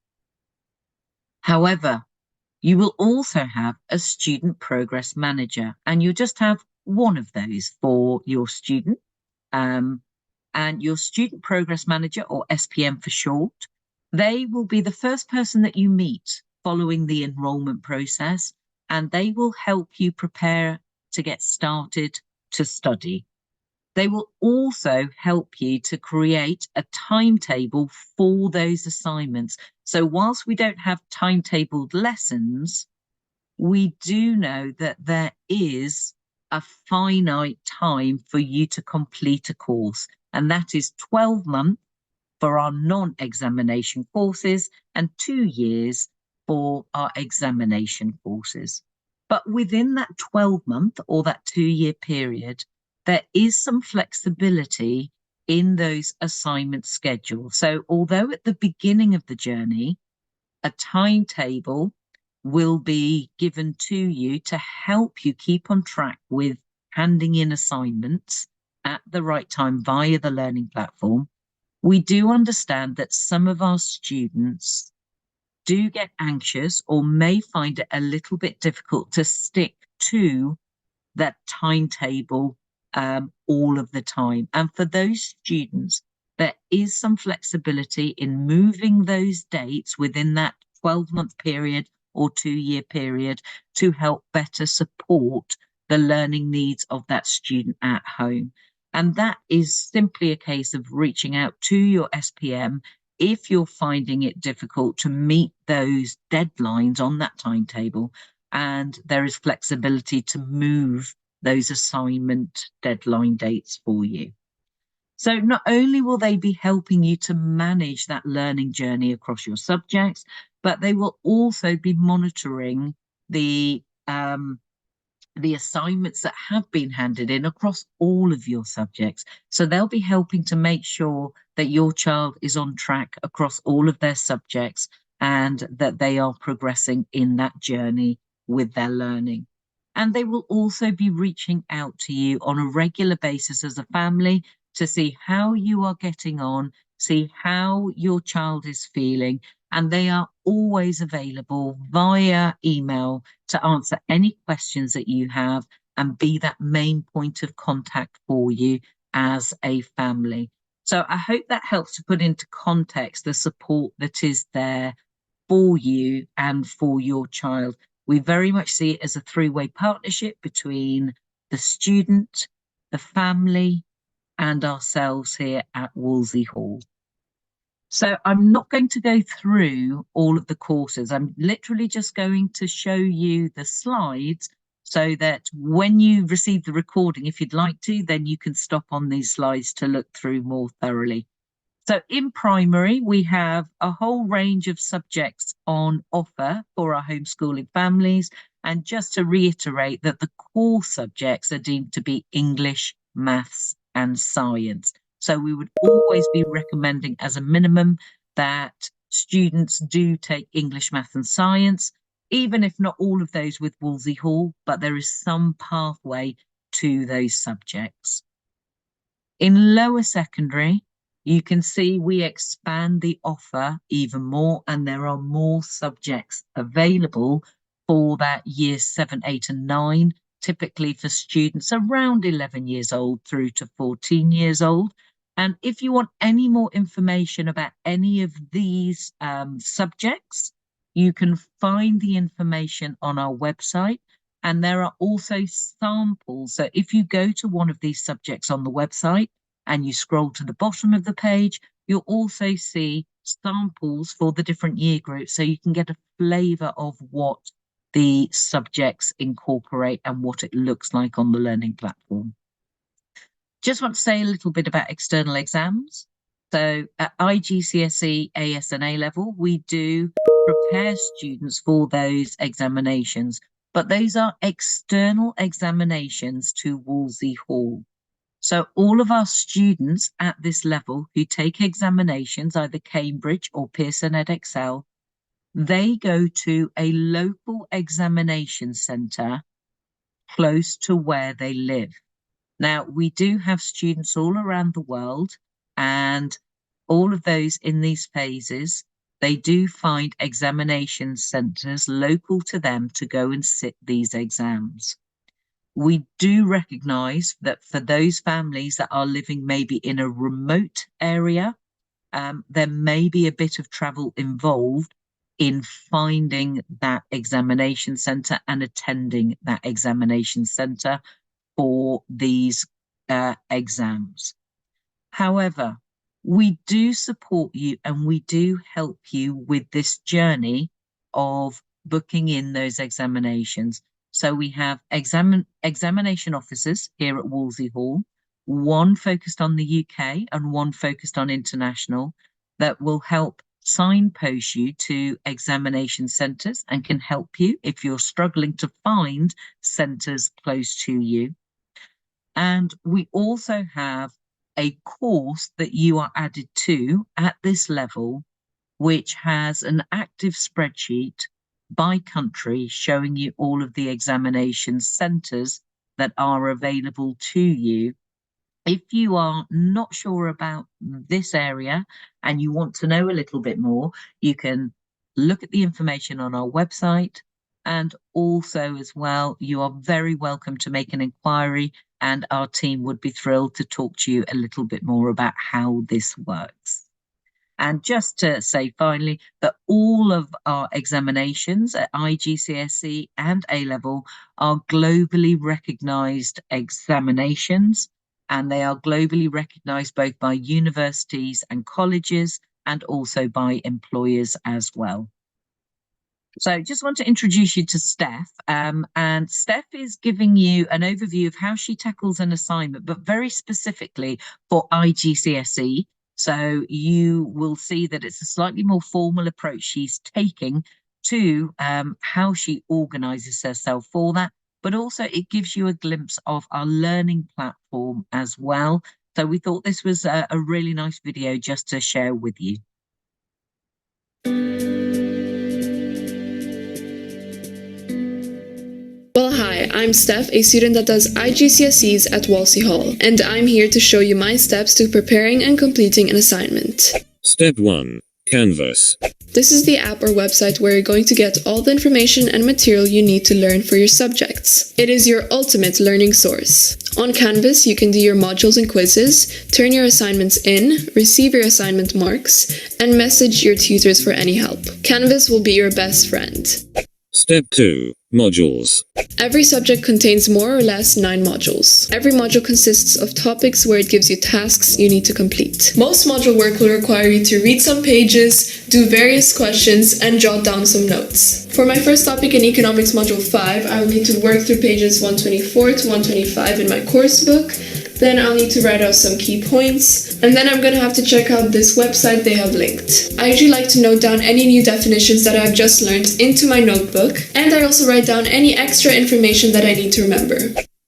However, you will also have a student progress manager, and you'll just have 1 of those for your student. And your student progress manager, or SPM for short, they will be the first person that you meet following the enrolment process, and they will help you prepare to get started to study. They will also help you to create a timetable for those assignments. So whilst we don't have timetabled lessons, we do know that there is a finite time for you to complete a course, and that is 12 months for our non-examination courses and 2 years for our examination courses. But within that 12-month or that 2-year period, there is some flexibility in those assignment schedules. So although at the beginning of the journey, a timetable will be given to you to help you keep on track with handing in assignments at the right time via the learning platform, we do understand that some of our students do get anxious or may find it a little bit difficult to stick to that timetable all of the time. And for those students, there is some flexibility in moving those dates within that 12-month period or 2-year period to help better support the learning needs of that student at home. And that is simply a case of reaching out to your SPM if you're finding it difficult to meet those deadlines on that timetable, and there is flexibility to move those assignment deadline dates for you. So not only will they be helping you to manage that learning journey across your subjects, but they will also be monitoring the assignments that have been handed in across all of your subjects. So they'll be helping to make sure that your child is on track across all of their subjects and that they are progressing in that journey with their learning. And they will also be reaching out to you on a regular basis as a family to see how you are getting on, see how your child is feeling, and they are always available via email to answer any questions that you have and be that main point of contact for you as a family. So I hope that helps to put into context the support that is there for you and for your child. We very much see it as a 3-way partnership between the student, the family, and ourselves here at Wolsey Hall. So I'm not going to go through all of the courses. I'm literally just going to show you the slides so that when you receive the recording, if you'd like to, then you can stop on these slides to look through more thoroughly. So in primary, we have a whole range of subjects on offer for our homeschooling families, And just to reiterate that the core subjects are deemed to be English, maths, and science. So we would always be recommending as a minimum that students do take English, math, and science, even if not all of those with Wolsey Hall, but there is some pathway to those subjects. In lower secondary, you can see we expand the offer even more, and there are more subjects available for that year 7, 8, and 9, typically for students around 11 years old through to 14 years old. And if you want any more information about any of these subjects, you can find the information on our website. And there are also samples. So if you go to one of these subjects on the website and you scroll to the bottom of the page, you'll also see samples for the different year groups. So you can get a flavour of what the subjects incorporate and what it looks like on the learning platform. Just want to say a little bit about external exams. So at IGCSE, AS and A level, we do prepare students for those examinations, but those are external examinations to Wolsey Hall. So all of our students at this level who take examinations, either Cambridge or Pearson EdXL, they go to a local examination centre close to where they live. Now, we do have students all around the world, and all of those in these phases, they do find examination centres local to them to go and sit these exams. We do recognise that for those families that are living maybe in a remote area, there may be a bit of travel involved in finding that examination centre and attending that examination centre for these exams. However, we do support you and we do help you with this journey of booking in those examinations. So we have examination officers here at Wolsey Hall, one focused on the UK and one focused on international, that will help signpost you to examination centres and can help you if you're struggling to find centres close to you. And we also have a course that you are added to at this level, which has an active spreadsheet by country showing you all of the examination centres that are available to you. If you are not sure about this area and you want to know a little bit more, you can look at the information on our website, and also as well, you are very welcome to make an inquiry and our team would be thrilled to talk to you a little bit more about how this works. And just to say finally that all of our examinations at IGCSE and A-level are globally recognised examinations, and they are globally recognised both by universities and colleges and also by employers as well. So just want to introduce you to Steph, and Steph is giving you an overview of how she tackles an assignment, but very specifically for IGCSE. So you will see that it's a slightly more formal approach she's taking to how she organises herself for that, but also it gives you a glimpse of our learning platform as well. So we thought this was a really nice video just to share with you. Well, hi, I'm Steph, a student that does IGCSEs at Wolsey Hall, and I'm here to show you my steps to preparing and completing an assignment. Step 1. Canvas. This is the app or website where you're going to get all the information and material you need to learn for your subjects. It is your ultimate learning source. On Canvas, you can do your modules and quizzes, turn your assignments in, receive your assignment marks, and message your tutors for any help. Canvas will be your best friend. Step 2. Modules. Every subject contains more or less 9 modules. Every module consists of topics where it gives you tasks you need to complete. Most module work will require you to read some pages, do various questions, and jot down some notes. For my first topic in Economics Module 5, I will need to work through pages 124 to 125 in my course book. Then I'll need to write out some key points. And then I'm gonna have to check out this website they have linked. I usually like to note down any new definitions that I've just learned into my notebook, and I also write down any extra information that I need to remember.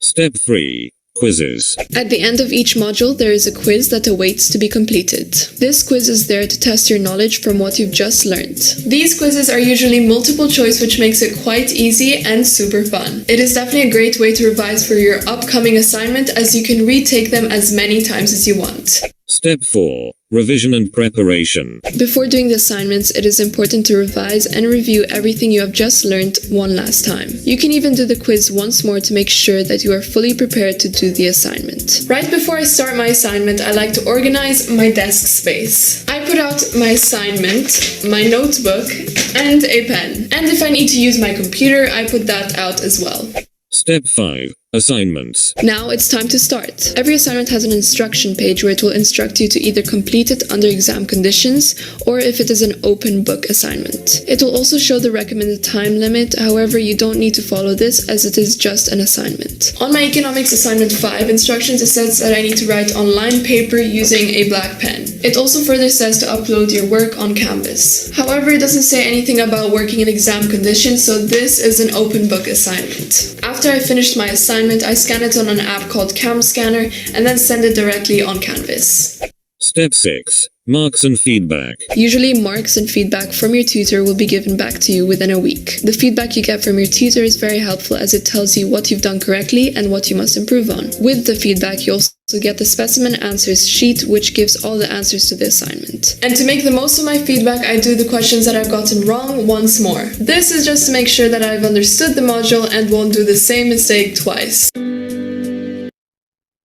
Step 3. Quizzes. At the end of each module, there is a quiz that awaits to be completed. This quiz is there to test your knowledge from what you've just learned. These quizzes are usually multiple choice, which makes it quite easy and super fun. It is definitely a great way to revise for your upcoming assignment, as you can retake them as many times as you want. Step 4. Revision and preparation. Before doing the assignments, it is important to revise and review everything you have just learned one last time. You can even do the quiz once more to make sure that you are fully prepared to do the assignment. Right before I start my assignment, I like to organize my desk space. I put out my assignment, my notebook, and a pen. And if I need to use my computer, I put that out as well. Step 5. Assignments. Now it's time to start. Every assignment has an instruction page where it will instruct you to either complete it under exam conditions or if it is an open book assignment. It will also show the recommended time limit, however you don't need to follow this as it is just an assignment. On my economics assignment 5 instructions, it says that I need to write on lined paper using a black pen. It also further says to upload your work on Canvas. However, it doesn't say anything about working in exam conditions, so this is an open book assignment. After I finished my assignment, I scan it on an app called Cam Scanner and then send it directly on Canvas. Step 6. Marks and feedback. Usually, marks and feedback from your tutor will be given back to you within a week. The feedback you get from your tutor is very helpful as it tells you what you've done correctly and what you must improve on. With the feedback, you also get the specimen answers sheet, which gives all the answers to the assignment. And to make the most of my feedback, I do the questions that I've gotten wrong once more. This is just to make sure that I've understood the module and won't do the same mistake twice.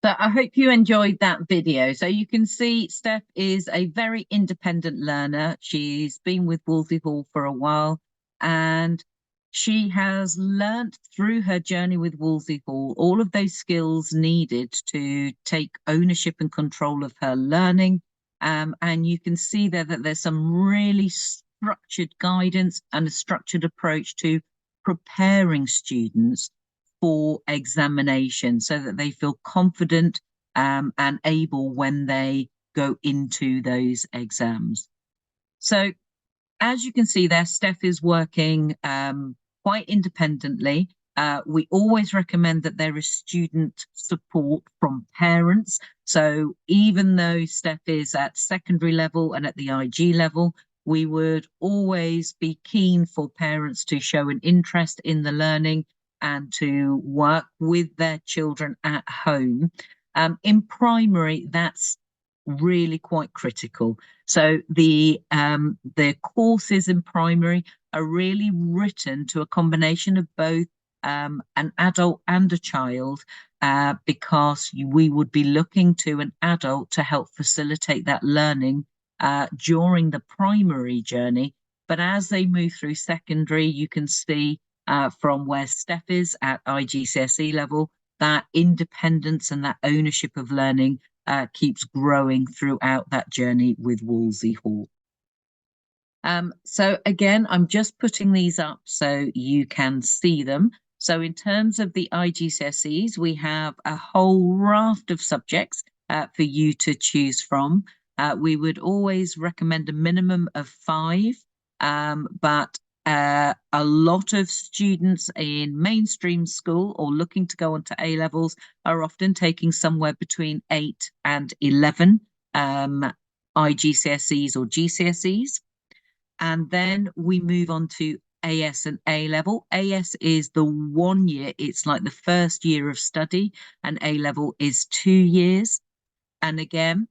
So I hope you enjoyed that video. So you can see Steph is a very independent learner. She's been with Wolsey Hall for a while, and she has learnt through her journey with Wolsey Hall all of those skills needed to take ownership and control of her learning. And you can see there that there's some really structured guidance and a structured approach to preparing students for examination so that they feel confident and able when they go into those exams. So as you can see there, Steph is working quite independently. We always recommend that there is student support from parents. So even though Steph is at secondary level and at the IG level, we would always be keen for parents to show an interest in the learning and to work with their children at home. In primary, that's really quite critical. So the courses in primary are really written to a combination of both an adult and a child, because we would be looking to an adult to help facilitate that learning during the primary journey. But as they move through secondary, you can see from where Steph is at IGCSE level, that independence and that ownership of learning keeps growing throughout that journey with Wolsey Hall. So again, I'm just putting these up so you can see them. So in terms of the IGCSEs, we have a whole raft of subjects for you to choose from. We would always recommend a minimum of 5, but a lot of students in mainstream school or looking to go on to A-levels are often taking somewhere between 8 and 11 IGCSEs or GCSEs. And then we move on to AS and A-level. AS is the 1 year, it's like the first year of study, and A-level is 2 years. And again,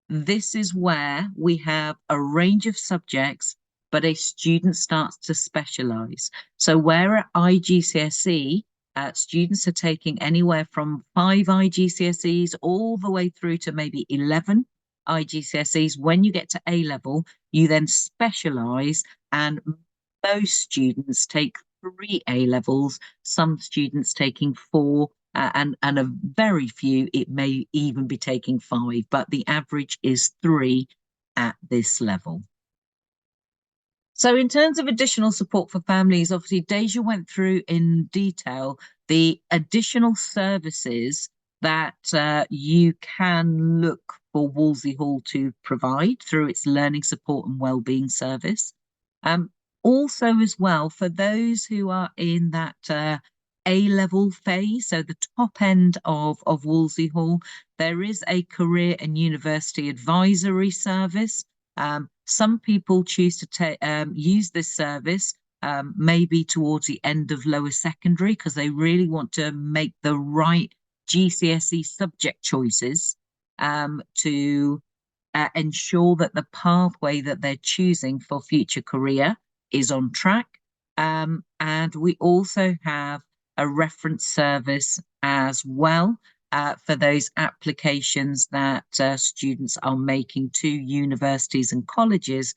this is where we have a range of subjects, but a student starts to specialise. So where at IGCSE, students are taking anywhere from 5 IGCSEs all the way through to maybe 11 IGCSEs. When you get to A-level, you then specialise, and most students take 3 A-levels, some students taking 4, and a very few, it may even be taking 5, but the average is 3 at this level. So in terms of additional support for families, obviously Deja went through in detail the additional services that you can look for Wolsey Hall to provide through its learning support and wellbeing service. Also as well, for those who are in that A-level phase, so the top end of Wolsey Hall, there is a career and university advisory service. Some people choose to use this service maybe towards the end of lower secondary because they really want to make the right GCSE subject choices to ensure that the pathway that they're choosing for future career is on track. And we also have a reference service as well for those applications that students are making to universities and colleges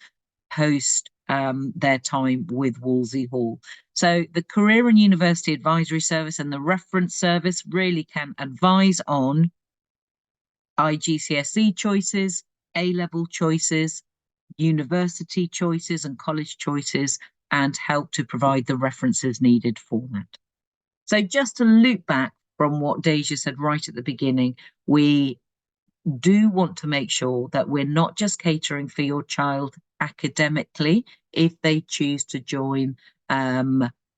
post their time with Wolsey Hall. So the Career and University Advisory Service and the Reference Service really can advise on IGCSE choices, A-level choices, university choices and college choices, and help to provide the references needed for that. So just to loop back from what Deja said right at the beginning, we do want to make sure that we're not just catering for your child academically if they choose to join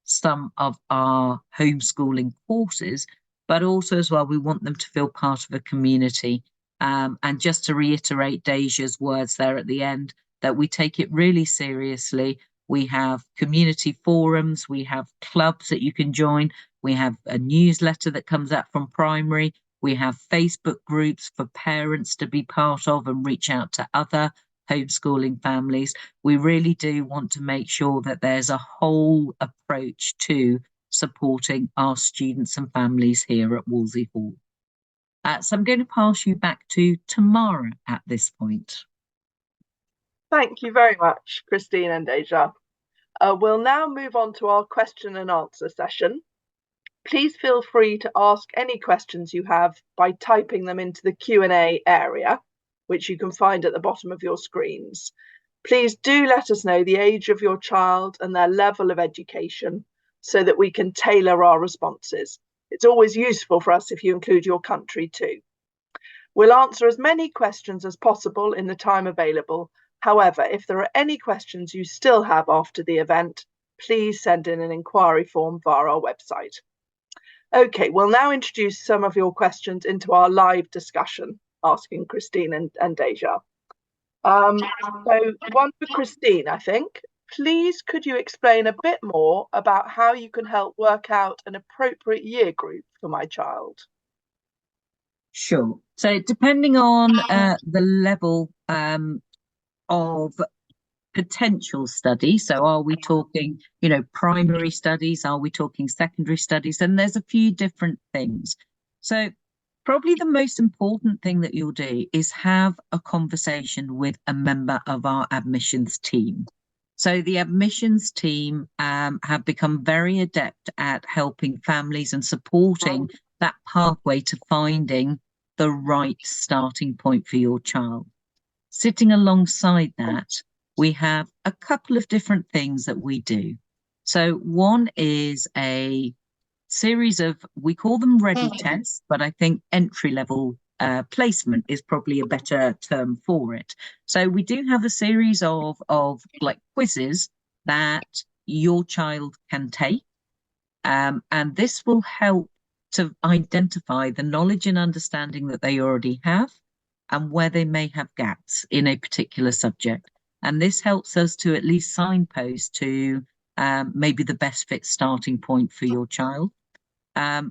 some of our homeschooling courses, but also as well, we want them to feel part of a community. And just to reiterate Deja's words there at the end, that we take it really seriously. We have community forums, we have clubs that you can join, we have a newsletter that comes out from primary, we have Facebook groups for parents to be part of and reach out to other homeschooling families. We really do want to make sure that there's a whole approach to supporting our students and families here at Wolsey Hall. So I'm going to pass you back to Tamara at this point. Thank you very much, Christine and Deja. We'll now move on to our question and answer session. Please feel free to ask any questions you have by typing them into the Q&A area, which you can find at the bottom of your screens. Please do let us know the age of your child and their level of education so that we can tailor our responses. It's always useful for us if you include your country too. We'll answer as many questions as possible in the time available. However, if there are any questions you still have after the event, please send in an inquiry form via our website. Okay, we'll now introduce some of your questions into our live discussion, asking Christine and Deja. So one for Christine, I think. Please, could you explain a bit more about how you can help work out an appropriate year group for my child? Sure. So depending on the level of potential study, so are we talking, primary studies? Are we talking secondary studies? And there's a few different things. So probably the most important thing that you'll do is have a conversation with a member of our admissions team. So the admissions team have become very adept at helping families and supporting that pathway to finding the right starting point for your child. Sitting alongside that, we have a couple of different things that we do. So one is a series of, we call them ready tests, but I think entry-level placement is probably a better term for it. So we do have a series of like quizzes that your child can take, and this will help to identify the knowledge and understanding that they already have and where they may have gaps in a particular subject. And this helps us to at least signpost to maybe the best fit starting point for your child.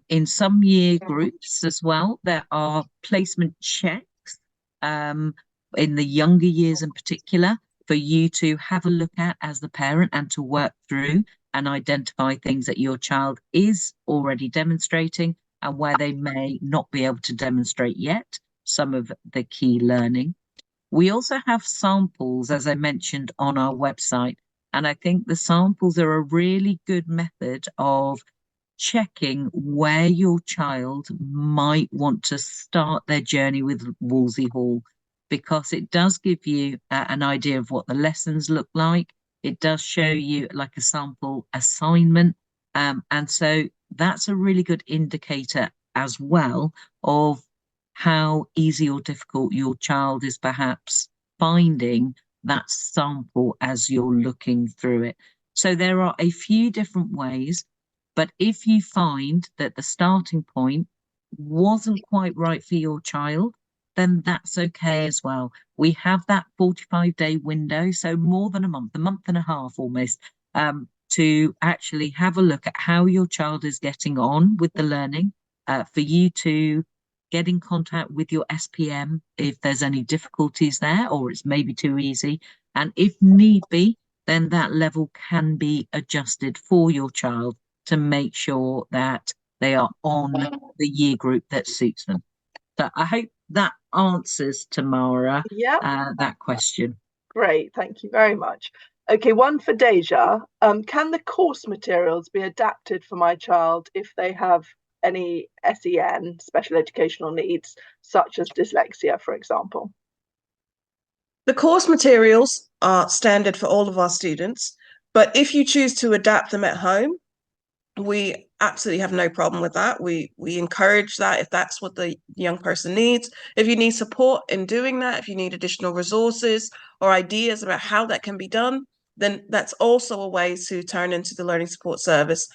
In some year groups as well, there are placement checks in the younger years in particular for you to have a look at as the parent and to work through and identify things that your child is already demonstrating and where they may not be able to demonstrate yet some of the key learning. We also have samples, as I mentioned, on our website, and I think the samples are a really good method of checking where your child might want to start their journey with Wolsey Hall, because it does give you an idea of what the lessons look like. It does show you like a sample assignment. And so that's a really good indicator as well of how easy or difficult your child is perhaps finding that sample as you're looking through it. So there are a few different ways, but if you find that the starting point wasn't quite right for your child, then that's okay as well. We have that 45-day window, so more than a month and a half almost, to actually have a look at how your child is getting on with the learning, for you to get in contact with your SPM if there's any difficulties there or it's maybe too easy. And if need be, then that level can be adjusted for your child to make sure that they are on the year group that suits them. So I hope that answers, Tamara, that question. Great, thank you very much. Okay, one for Deja. Can the course materials be adapted for my child if they have any SEN, special educational needs, such as dyslexia, for example? The course materials are standard for all of our students, but if you choose to adapt them at home, we absolutely have no problem with that. We encourage that if that's what the young person needs. If you need support in doing that, if you need additional resources or ideas about how that can be done, then that's also a way to turn into the learning support service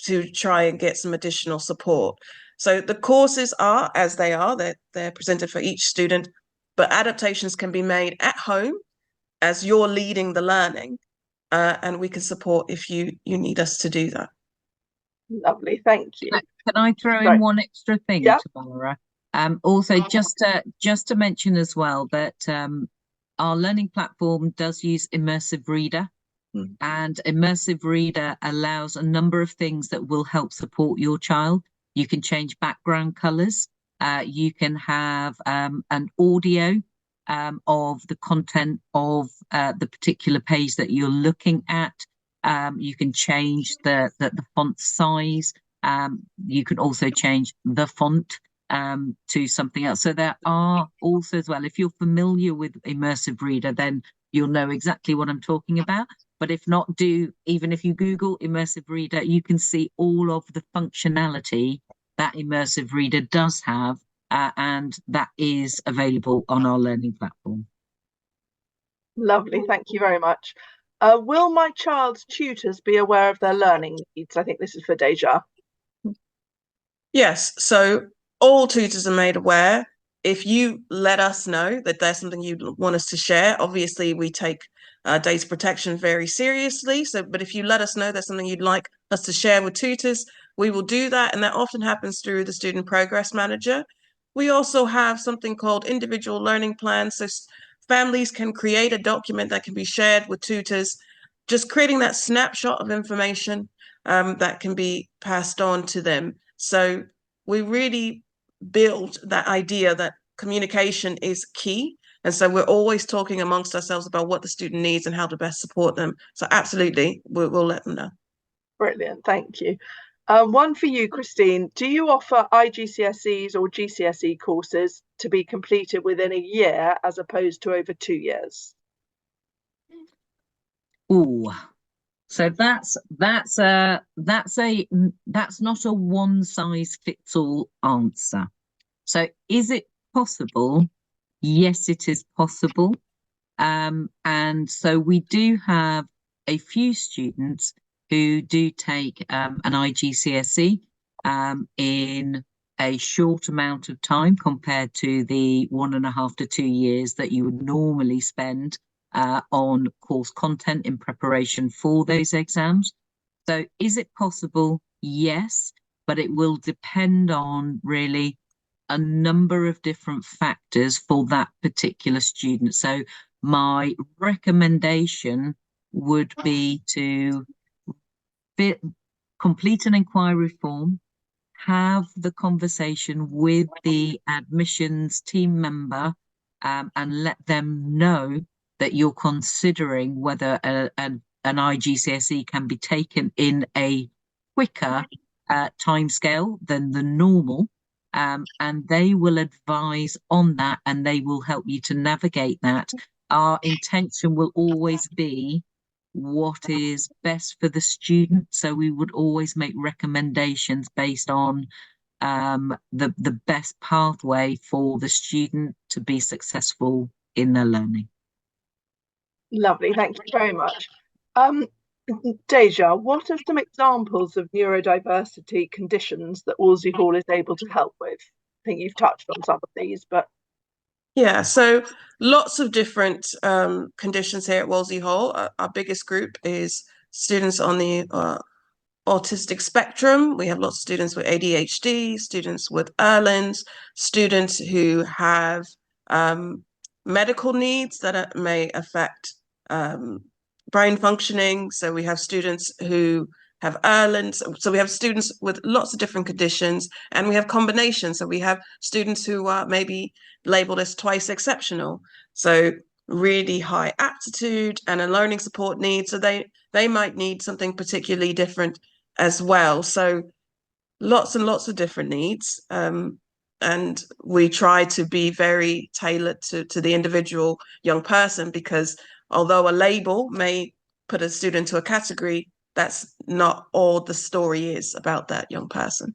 to try and get some additional support. So the courses are as they are, they're presented for each student, but adaptations can be made at home as you're leading the learning, and we can support if you need us to do that. Lovely, thank you. Can I throw in one extra thing, Yeah. Tamara? Also, just to mention as well that our learning platform does use Immersive Reader, and Immersive Reader allows a number of things that will help support your child. You can change background colors. You can have an audio of the content of the particular page that you're looking at. You can change the font size. You can also change the font to something else. So there are also as well, if you're familiar with Immersive Reader, then you'll know exactly what I'm talking about. But if not, even if you Google Immersive Reader, you can see all of the functionality that Immersive Reader does have, and that is available on our learning platform. Lovely, thank you very much. Will my child's tutors be aware of their learning needs? I think this is for Deja. Yes, so all tutors are made aware. If you let us know that there's something you want us to share, obviously we take data protection very seriously. But if you let us know there's something you'd like us to share with tutors, we will do that. And that often happens through the Student Progress Manager. We also have something called individual learning plans. So families can create a document that can be shared with tutors, just creating that snapshot of information that can be passed on to them. So we really build that idea that communication is key. And so we're always talking amongst ourselves about what the student needs and how to best support them. So absolutely, we'll let them know. Brilliant, thank you. One for you, Christine. Do you offer IGCSEs or GCSE courses to be completed within a year as opposed to over 2 years? Ooh, so that's not a one size fits all answer. So is it possible? Yes, it is possible. And so we do have a few students who do take an IGCSE in a short amount of time compared to the 1.5 to 2 years that you would normally spend on course content in preparation for those exams. So is it possible? Yes, but it will depend on really a number of different factors for that particular student. So my recommendation would be to complete an inquiry form, have the conversation with the admissions team member, and let them know that you're considering whether an IGCSE can be taken in a quicker timescale than the normal. And they will advise on that, and they will help you to navigate that. Our intention will always be what is best for the student. So we would always make recommendations based on the best pathway for the student to be successful in their learning. Lovely, thank you very much. Deja, what are some examples of neurodiversity conditions that Wolsey Hall is able to help with? I think you've touched on some of these, but yeah, so lots of different conditions here at Wolsey Hall. Our biggest group is students on the autistic spectrum. We have lots of students with ADHD, students with Erlands, students who have medical needs that may affect brain functioning. So we have students who have Erlands. So we have students with lots of different conditions, and we have combinations. So we have students who are maybe labeled as twice exceptional. So really high aptitude and a learning support need. So they might need something particularly different as well. So lots and lots of different needs. And we try to be very tailored to the individual young person, because although a label may put a student into a category, that's not all the story is about that young person.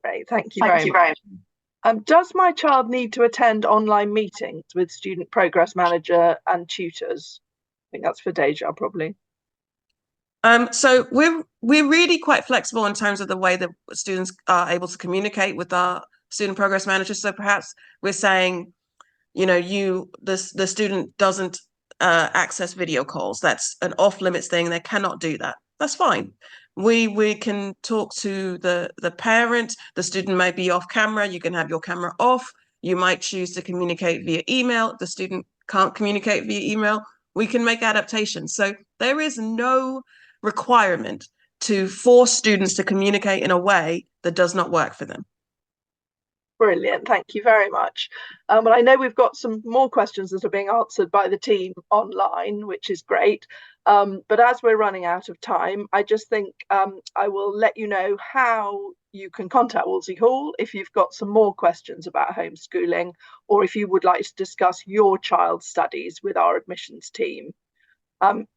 Great, thank you very much. Does my child need to attend online meetings with student progress manager and tutors? I think that's for Deja, probably. So we're really quite flexible in terms of the way that students are able to communicate with our student progress managers. So perhaps we're saying, you know, the student doesn't access video calls. That's an off limits thing. They cannot do that. That's fine. We can talk to the parent. The student might be off camera. You can have your camera off. You might choose to communicate via email. The student can't communicate via email. We can make adaptations. So there is no requirement to force students to communicate in a way that does not work for them. Brilliant, thank you very much. Well, I know we've got some more questions that are being answered by the team online, which is great. But as we're running out of time, I just think I will let you know how you can contact Wolsey Hall if you've got some more questions about homeschooling, or if you would like to discuss your child's studies with our admissions team.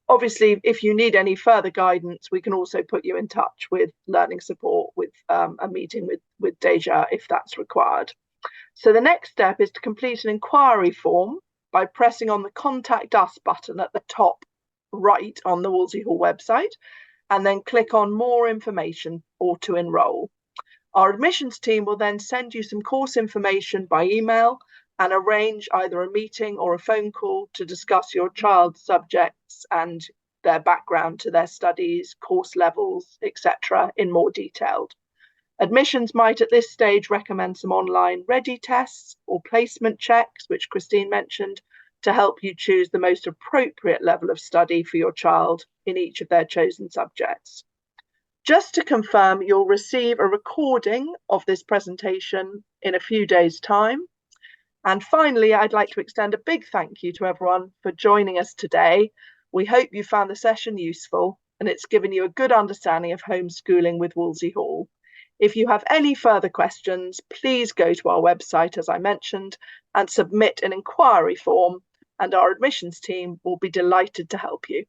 Obviously, if you need any further guidance, we can also put you in touch with learning support, with a meeting with Deja if that's required. So the next step is to complete an inquiry form by pressing on the Contact Us button at the top right on the Wolsey Hall website, and then click on More Information or to enrol. Our admissions team will then send you some course information by email and arrange either a meeting or a phone call to discuss your child's subjects and their background to their studies, course levels, etc. in more detail. Admissions might at this stage recommend some online ready tests or placement checks, which Christine mentioned, to help you choose the most appropriate level of study for your child in each of their chosen subjects. Just to confirm, you'll receive a recording of this presentation in a few days' time. And finally, I'd like to extend a big thank you to everyone for joining us today. We hope you found the session useful and it's given you a good understanding of homeschooling with Wolsey Hall. If you have any further questions, please go to our website, as I mentioned, and submit an inquiry form, and our admissions team will be delighted to help you.